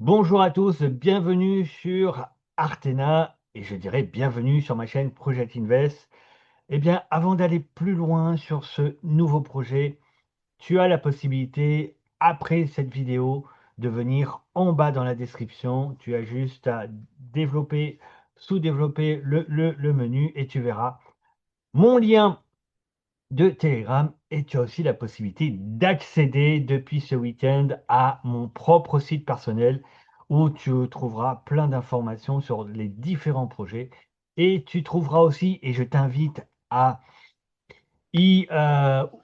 Bonjour à tous, bienvenue sur Artena et je dirais bienvenue sur ma chaîne Project Invest. Eh bien, avant d'aller plus loin sur ce nouveau projet, tu as la possibilité, après cette vidéo, de venir en bas dans la description. Tu as juste à développer, sous-développer le menu et tu verras mon lien de Telegram et tu as aussi la possibilité d'accéder depuis ce week-end à mon propre site personnel où tu trouveras plein d'informations sur les différents projets et tu trouveras aussi, et je t'invite à y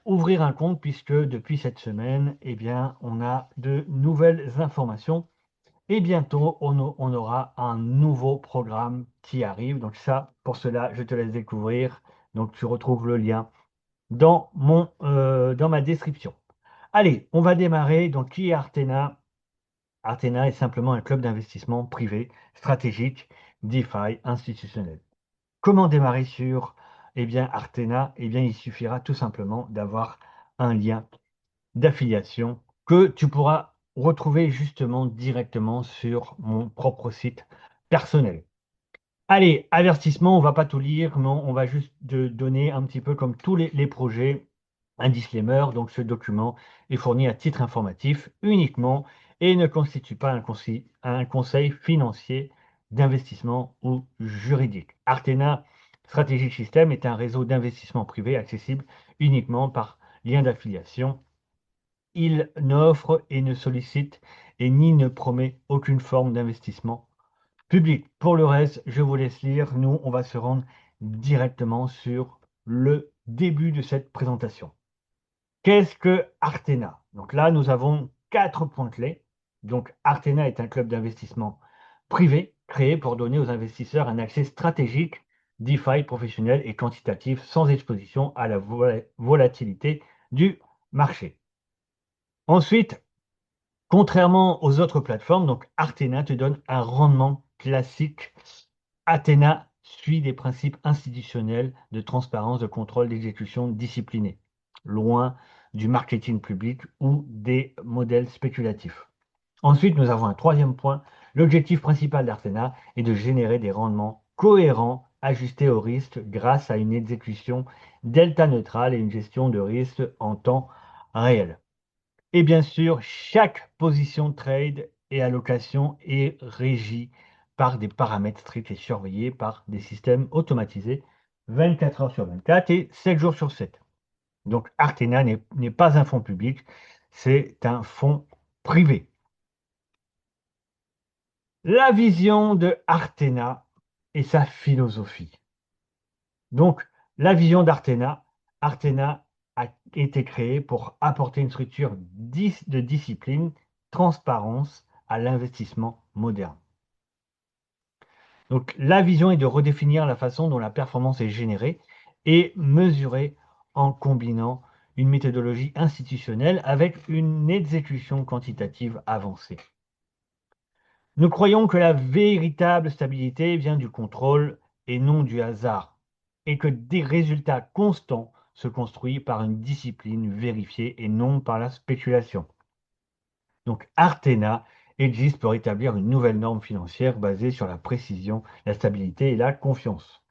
ouvrir un compte puisque depuis cette semaine, eh bien, on a de nouvelles informations et bientôt on aura un nouveau programme qui arrive. Donc ça, pour cela, je te laisse découvrir. Donc tu retrouves le lien dans ma description. Allez, on va démarrer. Donc, qui est Artena? Artena est simplement un club d'investissement privé, stratégique, DeFi, institutionnel. Comment démarrer sur Artena? Il suffira tout simplement d'avoir un lien d'affiliation que tu pourras retrouver justement directement sur mon propre site personnel. Allez, avertissement, on va pas tout lire, mais on va juste donner un petit peu comme tous les projets, un disclaimer. Donc, ce document est fourni à titre informatif uniquement et ne constitue pas un conseil financier, d'investissement ou juridique. Artena Strategic System est un réseau d'investissement privé accessible uniquement par lien d'affiliation. Il n'offre et ne sollicite et ni ne promet aucune forme d'investissement public. Pour le reste, je vous laisse lire. Nous, on va se rendre directement sur le début de cette présentation. Qu'est-ce que Artena? Donc là, nous avons 4 points clés. Donc, Artena est un club d'investissement privé créé pour donner aux investisseurs un accès stratégique, DeFi professionnel et quantitatif sans exposition à la volatilité du marché. Ensuite, contrairement aux autres plateformes, donc Artena te donne un rendement classique. Athena suit des principes institutionnels de transparence, de contrôle, d'exécution disciplinée, loin du marketing public ou des modèles spéculatifs. Ensuite, nous avons un troisième point. L'objectif principal d'Artena est de générer des rendements cohérents, ajustés au risque grâce à une exécution delta neutrale et une gestion de risque en temps réel. Et bien sûr, chaque position de trade et allocation est régie par des paramètres stricts et surveillés par des systèmes automatisés 24 heures sur 24 et 7 jours sur 7. Donc Artena n'est pas un fonds public, c'est un fonds privé. La vision de Artena et sa philosophie. Donc, la vision d'Artena, Artena a été créée pour apporter une structure de discipline, transparence à l'investissement moderne. Donc, la vision est de redéfinir la façon dont la performance est générée et mesurée en combinant une méthodologie institutionnelle avec une exécution quantitative avancée. Nous croyons que la véritable stabilité vient du contrôle et non du hasard, et que des résultats constants se construisent par une discipline vérifiée et non par la spéculation. Donc Artena existe pour établir une nouvelle norme financière basée sur la précision, la stabilité et la confiance.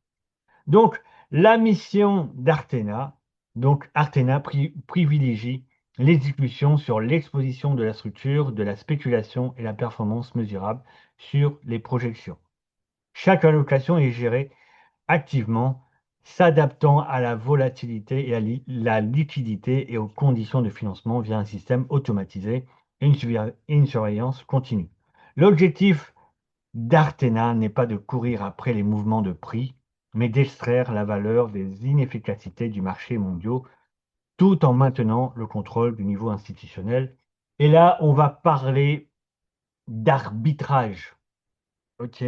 Donc, la mission d'Artena, donc Artena privilégie l'exécution sur l'exposition de la structure, de la spéculation et la performance mesurable sur les projections. Chaque allocation est gérée activement, s'adaptant à la volatilité et à la liquidité et aux conditions de financement via un système automatisé et une surveillance continue. L'objectif d'Artena n'est pas de courir après les mouvements de prix, mais d'extraire la valeur des inefficacités du marché mondial tout en maintenant le contrôle du niveau institutionnel. Et là, on va parler d'arbitrage. OK.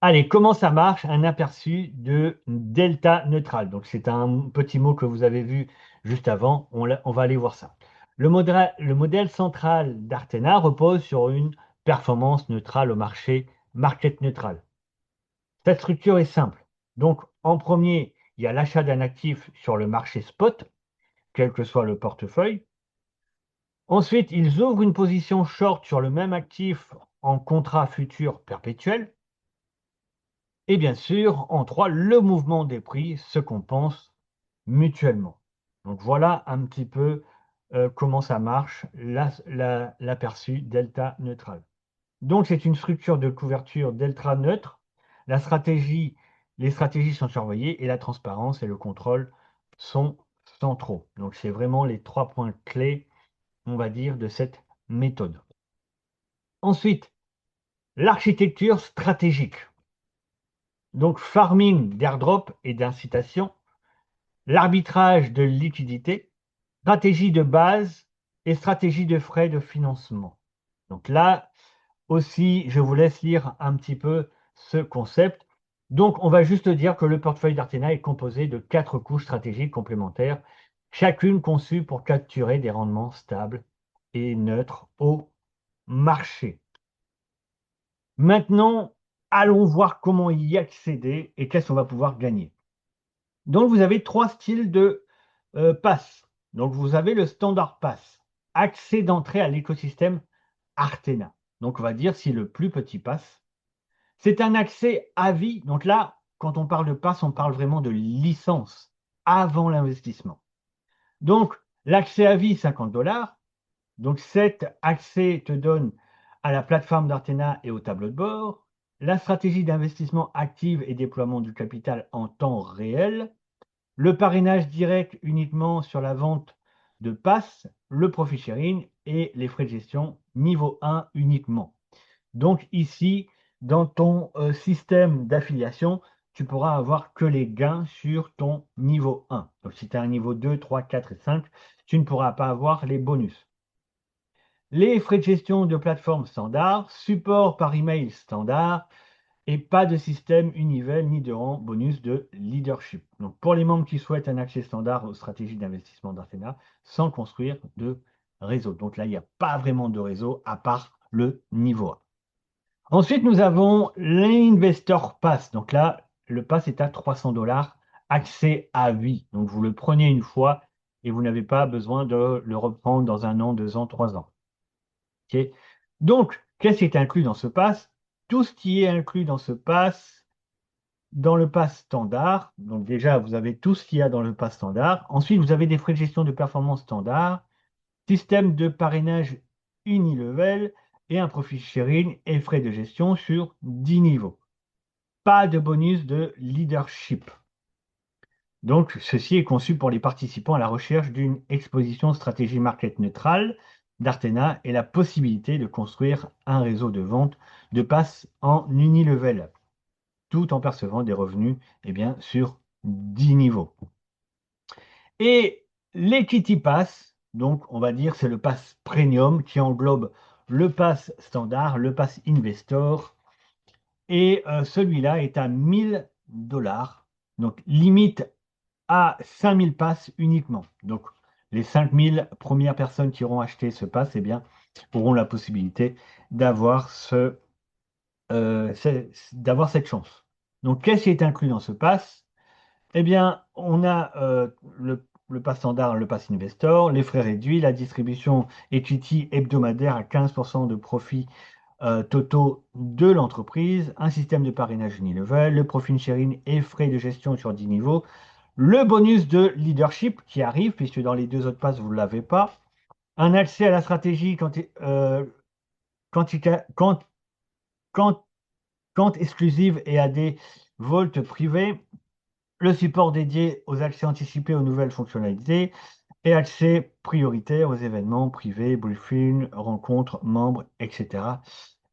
Allez, comment ça marche? Un aperçu de delta neutral. Donc, c'est un petit mot que vous avez vu juste avant. On va aller voir ça. Le modèle central d'Artena repose sur une performance neutrale au marché, market neutral. Cette structure est simple. Donc, en premier, il y a l'achat d'un actif sur le marché spot, quel que soit le portefeuille. Ensuite, ils ouvrent une position short sur le même actif en contrat futur perpétuel. Et bien sûr, en 3, le mouvement des prix se compense mutuellement. Donc voilà un petit peu comment ça marche, l'aperçu delta neutral. Donc c'est une structure de couverture delta neutre. La stratégie, les stratégies sont surveillées et la transparence et le contrôle sont centraux. Donc c'est vraiment les 3 points clés, on va dire, de cette méthode. Ensuite, l'architecture stratégique. Donc farming d'airdrop et d'incitation, l'arbitrage de liquidité, stratégie de base et stratégie de frais de financement. Donc là aussi, je vous laisse lire un petit peu ce concept. Donc, on va juste dire que le portefeuille d'Artena est composé de 4 couches stratégiques complémentaires, chacune conçue pour capturer des rendements stables et neutres au marché. Maintenant, allons voir comment y accéder et qu'est-ce qu'on va pouvoir gagner. Donc, vous avez 3 styles de pass. Donc, vous avez le standard pass, accès d'entrée à l'écosystème Artena. Donc, on va dire si le plus petit pass. C'est un accès à vie. Donc là, quand on parle de pass, on parle vraiment de licence avant l'investissement. Donc, l'accès à vie, 50 dollars. Donc, cet accès te donne à la plateforme d'Artena et au tableau de bord, la stratégie d'investissement active et déploiement du capital en temps réel, le parrainage direct uniquement sur la vente de pass, le profit sharing et les frais de gestion niveau 1 uniquement. Donc ici, dans ton système d'affiliation, tu pourras avoir que les gains sur ton niveau 1. Donc si tu as un niveau 2, 3, 4 et 5, tu ne pourras pas avoir les bonus. Les frais de gestion de plateforme standard, support par email standard, et pas de système univers ni de rang bonus de leadership. Donc pour les membres qui souhaitent un accès standard aux stratégies d'investissement d'Artena sans construire de réseau. Donc là, il n'y a pas vraiment de réseau à part le niveau 1. Ensuite, nous avons l'Investor Pass. Donc là, le pass est à 300 dollars, accès à vie. Donc vous le prenez une fois et vous n'avez pas besoin de le reprendre dans 1 an, 2 ans, 3 ans. Ok. Donc, qu'est-ce qui est inclus dans ce pass? Tout ce qui est inclus dans ce pass, dans le pass standard. Donc déjà, vous avez tout ce qu'il y a dans le pass standard. Ensuite, vous avez des frais de gestion de performance standard, système de parrainage unilevel et un profit sharing et frais de gestion sur 10 niveaux. Pas de bonus de leadership. Donc, ceci est conçu pour les participants à la recherche d'une exposition stratégie market neutrale d'Artena et la possibilité de construire un réseau de vente de pass en unilevel, tout en percevant des revenus sur 10 niveaux. Et l'Equity Pass, donc on va dire c'est le pass premium qui englobe le pass standard, le pass investor, et celui-là est à 1000 dollars, donc limite à 5000 passes uniquement. Donc les 5000 premières personnes qui auront acheté ce pass, auront la possibilité d'avoir d'avoir cette chance. Donc qu'est-ce qui est inclus dans ce pass? On a le pass standard, le pass investor, les frais réduits, la distribution equity hebdomadaire à 15% de profit totaux de l'entreprise, un système de parrainage unilevel, le profit sharing et frais de gestion sur 10 niveaux, le bonus de leadership qui arrive, puisque dans les 2 autres passes, vous ne l'avez pas, un accès à la stratégie quand, quand, quand exclusive et à des volts privés, le support dédié aux accès anticipés aux nouvelles fonctionnalités et accès prioritaire aux événements privés, briefings, rencontres, membres, etc.,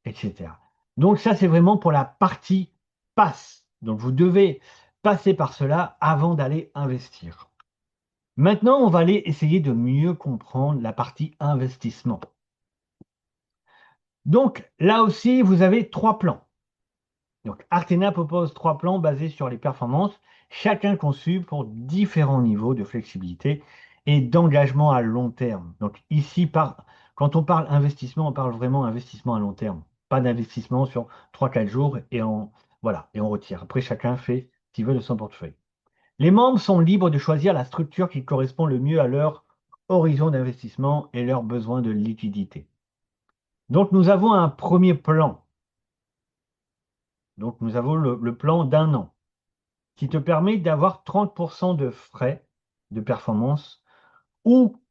etc. Donc ça, c'est vraiment pour la partie passe. Donc vous devez passer par cela avant d'aller investir. Maintenant, on va aller essayer de mieux comprendre la partie investissement. Donc là aussi, vous avez 3 plans. Donc, Artena propose 3 plans basés sur les performances, chacun conçu pour différents niveaux de flexibilité et d'engagement à long terme. Donc ici, quand on parle investissement, on parle vraiment investissement à long terme. Pas d'investissement sur 3, 4 jours voilà, et on retire. Après, chacun fait ce qu'il veut de son portefeuille. Les membres sont libres de choisir la structure qui correspond le mieux à leur horizon d'investissement et leurs besoins de liquidité. Donc, nous avons un premier plan. Donc, nous avons le plan d'un an qui te permet d'avoir 30% de frais de performance ou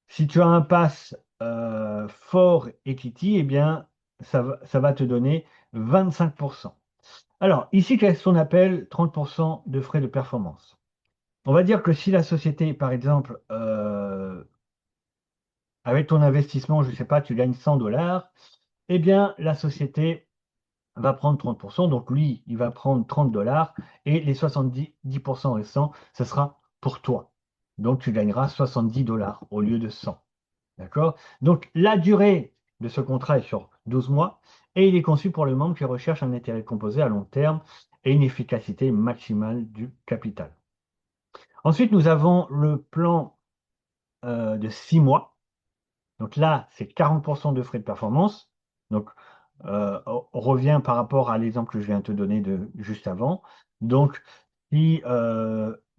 si tu as un pass fort equity, eh bien, ça va te donner 25%. Alors, ici, qu'est-ce qu'on appelle 30% de frais de performance? On va dire que si la société, par exemple, avec ton investissement, je ne sais pas, tu gagnes 100 dollars, eh bien, la société va prendre 30%. Donc, lui, il va prendre 30 dollars et les 70% restants, ce sera pour toi. Donc, tu gagneras 70 dollars au lieu de 100. D'accord? Donc, la durée de ce contrat est sur 12 mois et il est conçu pour le membre qui recherche un intérêt composé à long terme et une efficacité maximale du capital. Ensuite, nous avons le plan de 6 mois. Donc là, c'est 40% de frais de performance. Donc, on revient par rapport à l'exemple que je viens de te donner juste avant. Donc, si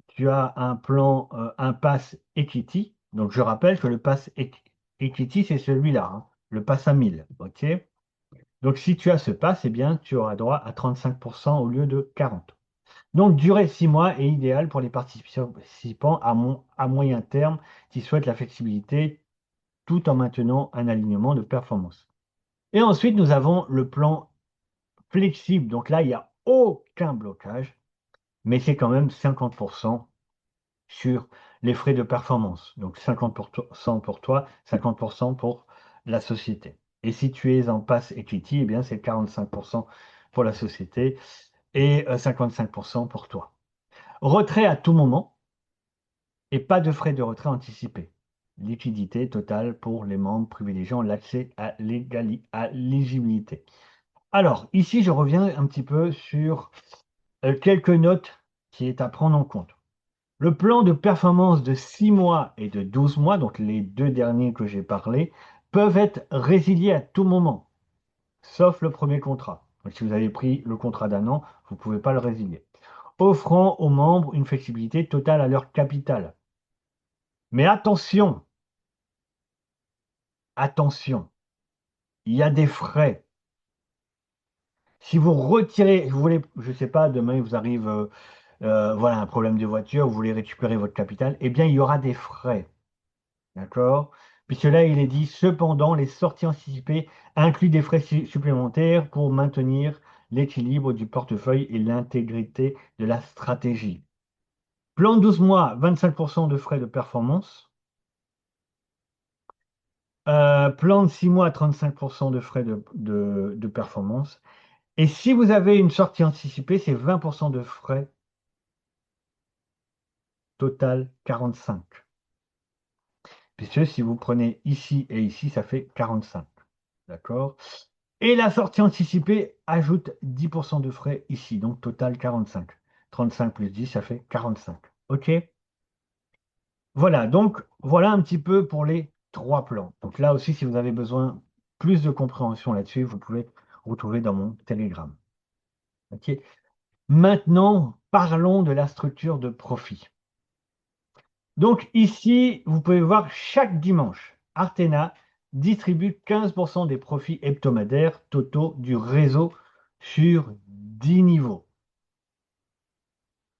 tu as un plan, un pass equity, donc je rappelle que le pass equity, c'est celui-là, hein, le pass à 1000. OK? Donc, si tu as ce pass, eh bien, tu auras droit à 35% au lieu de 40. Donc, durer 6 mois est idéal pour les participants à moyen terme qui souhaitent la flexibilité tout en maintenant un alignement de performance. Et ensuite, nous avons le plan flexible. Donc là, il n'y a aucun blocage, mais c'est quand même 50% sur les frais de performance. Donc 50% pour toi, 50% pour la société. Et si tu es en pass equity, eh bien c'est 45% pour la société et 55% pour toi. Retrait à tout moment et pas de frais de retrait anticipés. Liquidité totale pour les membres privilégiant l'accès à l'éligibilité. Alors, ici, je reviens un petit peu sur quelques notes qui est à prendre en compte. Le plan de performance de 6 mois et de 12 mois, donc les deux derniers que j'ai parlé, peuvent être résiliés à tout moment, sauf le premier contrat. Donc, si vous avez pris le contrat d'un an, vous ne pouvez pas le résilier. Offrant aux membres une flexibilité totale à leur capital. Mais attention, attention, il y a des frais. Si vous retirez, vous voulez, je ne sais pas, demain il vous arrive voilà, un problème de voiture, vous voulez récupérer votre capital, eh bien, il y aura des frais. D'accord? Puisque là, il est dit, cependant, les sorties anticipées incluent des frais supplémentaires pour maintenir l'équilibre du portefeuille et l'intégrité de la stratégie. Plan 12 mois, 25% de frais de performance. Plan de 6 mois, 35% de frais de performance. Et si vous avez une sortie anticipée, c'est 20% de frais, total 45. Puisque si vous prenez ici et ici, ça fait 45. D'accord? Et la sortie anticipée ajoute 10% de frais ici, donc total 45. 35 plus 10, ça fait 45. OK? Voilà, donc voilà un petit peu pour les trois plans. Donc là aussi, si vous avez besoin plus de compréhension là-dessus, vous pouvez retrouver dans mon Telegram. OK? Maintenant, parlons de la structure de profit. Donc ici, vous pouvez voir chaque dimanche, Artena distribue 15% des profits hebdomadaires totaux du réseau sur 10 niveaux.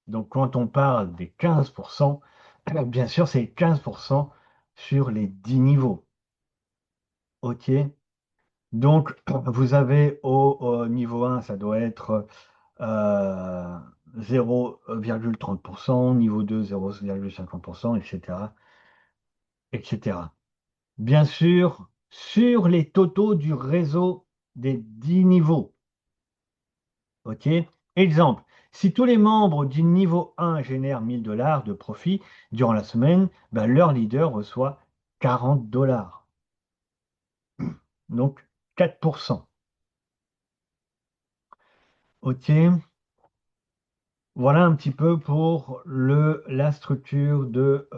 Donc quand on parle des 15%, bien sûr c'est 15% sur les 10 niveaux. OK? Donc vous avez au niveau 1, ça doit être 0,30%, niveau 2, 0,50%, etc., etc. Bien sûr, sur les totaux du réseau des 10 niveaux. OK? Exemple, si tous les membres du niveau 1 génèrent 1000 dollars de profit durant la semaine, ben, leur leader reçoit 40 dollars. Donc 4%. OK? Voilà un petit peu pour la structure de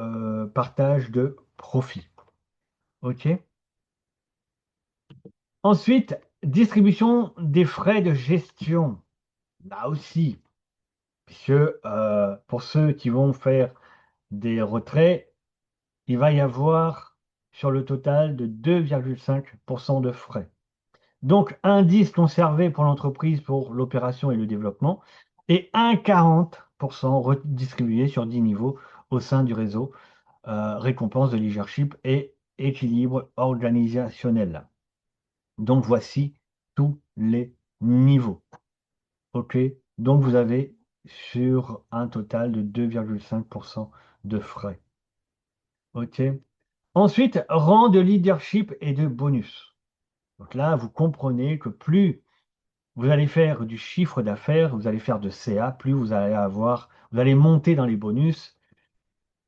partage de profit. OK? Ensuite, distribution des frais de gestion. Là aussi, puisque pour ceux qui vont faire des retraits, il va y avoir sur le total de 2,5% de frais. Donc, 1,10 conservé pour l'entreprise pour l'opération et le développement et 1,40% redistribué sur 10 niveaux au sein du réseau, récompense de leadership et équilibre organisationnel. Donc, voici tous les niveaux. OK? Donc, vous avez sur un total de 2,5% de frais. OK? Ensuite, rang de leadership et de bonus. Donc là, vous comprenez que plus vous allez faire du chiffre d'affaires, vous allez faire de CA, plus vous allez monter dans les bonus,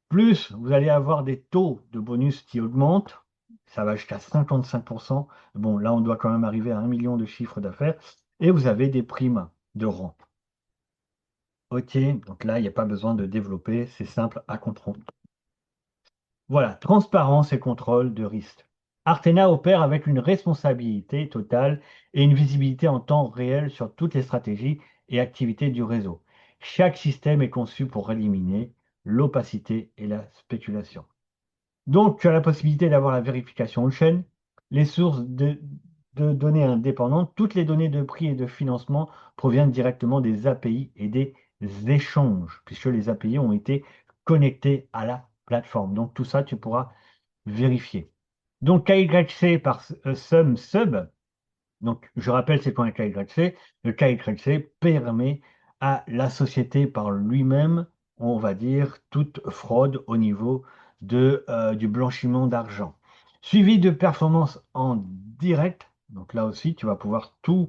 plus vous allez avoir des taux de bonus qui augmentent. Ça va jusqu'à 55%. Bon, là, on doit quand même arriver à 1 million de chiffre d'affaires. Et vous avez des primes de rang. OK, donc là, il n'y a pas besoin de développer, c'est simple à comprendre. Voilà, transparence et contrôle de risque. Artena opère avec une responsabilité totale et une visibilité en temps réel sur toutes les stratégies et activités du réseau. Chaque système est conçu pour éliminer l'opacité et la spéculation. Donc, tu as la possibilité d'avoir la vérification on-chain, les sources de données indépendantes. Toutes les données de prix et de financement proviennent directement des API et des échanges, puisque les API ont été connectés à la plateforme. Donc, tout ça, tu pourras vérifier. Donc, KYC par sub. Donc, je rappelle, c'est quoi un KYC? Le KYC permet à la société par lui-même, on va dire, toute fraude au niveau du blanchiment d'argent. Suivi de performance en direct. Donc là aussi, tu vas pouvoir tout.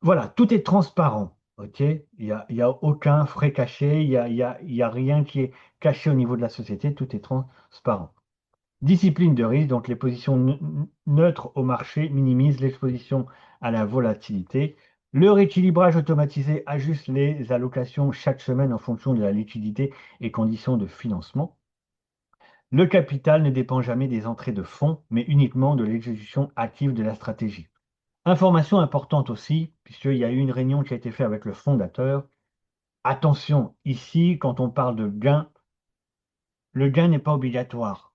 Voilà, tout est transparent. OK? Il y a aucun frais caché, il y a rien qui est caché au niveau de la société, tout est transparent. Discipline de risque, donc les positions neutres au marché minimisent l'exposition à la volatilité. Le rééquilibrage automatisé ajuste les allocations chaque semaine en fonction de la liquidité et conditions de financement. Le capital ne dépend jamais des entrées de fonds, mais uniquement de l'exécution active de la stratégie. Information importante aussi, puisqu'il y a eu une réunion qui a été faite avec le fondateur. Attention, ici, quand on parle de gain, le gain n'est pas obligatoire.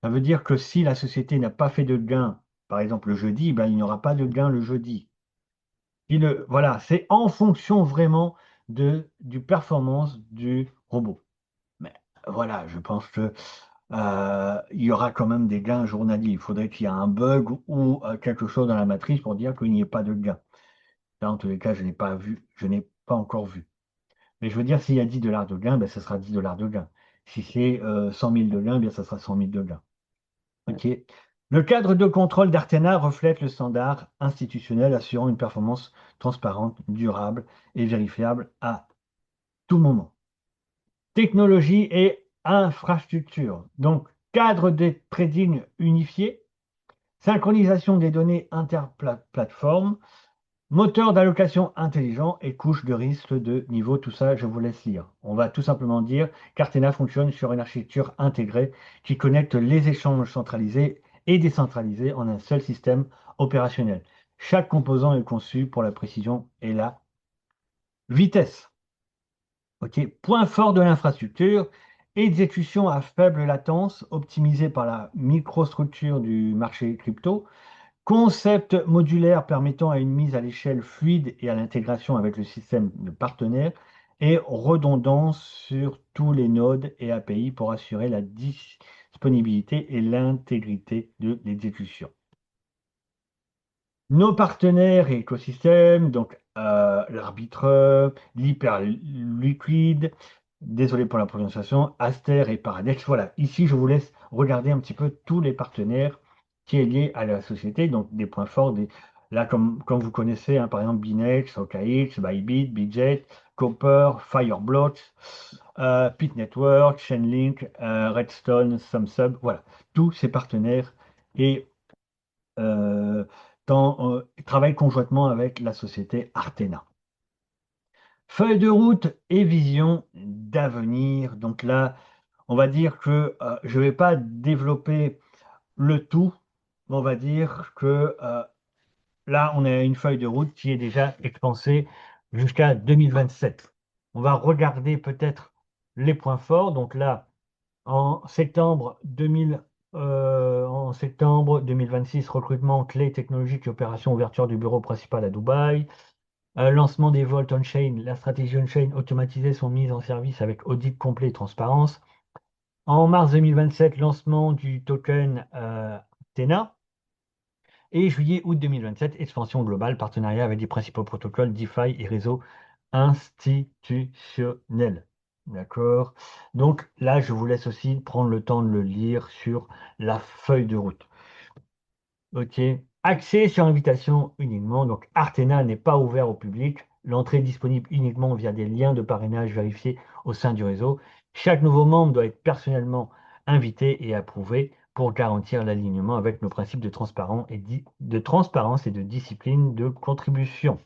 Ça veut dire que si la société n'a pas fait de gain, par exemple le jeudi, ben, il n'y aura pas de gain le jeudi. Voilà, c'est en fonction vraiment du performance du robot. Mais voilà, je pense que il y aura quand même des gains journaliers. Il faudrait qu'il y ait un bug ou quelque chose dans la matrice pour dire qu'il n'y ait pas de gain. Là, en tous les cas, je n'ai pas vu, je n'ai pas encore vu. Mais je veux dire, s'il y a 10 dollars de gain, ben, ce sera 10 dollars de gain. Si c'est 100 000 de gain, bien, ça sera 100 000 de gain. OK. Le cadre de contrôle d'Artena reflète le standard institutionnel assurant une performance transparente, durable et vérifiable à tout moment. Technologie et infrastructure. Donc, cadre de trading unifié, synchronisation des données interplateformes, moteur d'allocation intelligent et couche de risque de niveau, tout ça, je vous laisse lire. On va tout simplement dire qu'Artena fonctionne sur une architecture intégrée qui connecte les échanges centralisés et décentralisés en un seul système opérationnel. Chaque composant est conçu pour la précision et la vitesse. Ok. Point fort de l'infrastructure, exécution à faible latence optimisée par la microstructure du marché crypto. Concept modulaire permettant à une mise à l'échelle fluide et à l'intégration avec le système de partenaires et redondance sur tous les nodes et API pour assurer la disponibilité et l'intégrité de l'exécution. Nos partenaires et écosystèmes, donc l'arbitre, l'hyperliquide, désolé pour la prononciation, Aster et Paradex. Voilà, ici je vous laisse regarder un petit peu tous les partenaires qui est lié à la société, donc des points forts, là comme vous connaissez, hein, par exemple Binex, OKX, Bybit, Bitget, Copper, Fireblocks, Pit Network, Chainlink, Redstone, SumSub, voilà, tous ces partenaires et euh, travaille conjointement avec la société Artena. Feuille de route et vision d'avenir. Donc là, on va dire que je ne vais pas développer le tout. On va dire que là, on a une feuille de route qui est déjà expansée jusqu'à 2027. On va regarder peut-être les points forts. Donc là, En septembre 2026, recrutement clé technologique et opération ouverture du bureau principal à Dubaï. Lancement des vols on-chain, la stratégie on-chain automatisée sont mises en service avec audit complet et transparence. En mars 2027, lancement du token Athena. Et juillet-août 2027, expansion globale, partenariat avec les principaux protocoles DeFi et réseaux institutionnels. D'accord? Donc là, je vous laisse aussi prendre le temps de le lire sur la feuille de route. Ok. Accès sur invitation uniquement. Donc Artena n'est pas ouvert au public. L'entrée est disponible uniquement via des liens de parrainage vérifiés au sein du réseau. Chaque nouveau membre doit être personnellement invité et approuvé pour garantir l'alignement avec nos principes de transparence et de discipline de contribution.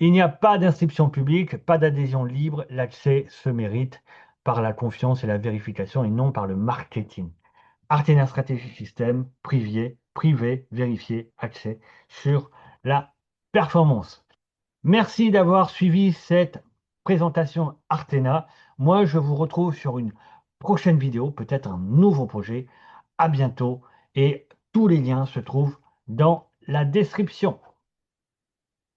Il n'y a pas d'inscription publique, pas d'adhésion libre. L'accès se mérite par la confiance et la vérification et non par le marketing. Artena Strategy System, privé, vérifié, accès sur la performance. Merci d'avoir suivi cette présentation Artena. Moi, je vous retrouve sur une prochaine vidéo, peut-être un nouveau projet. À bientôt et tous les liens se trouvent dans la description.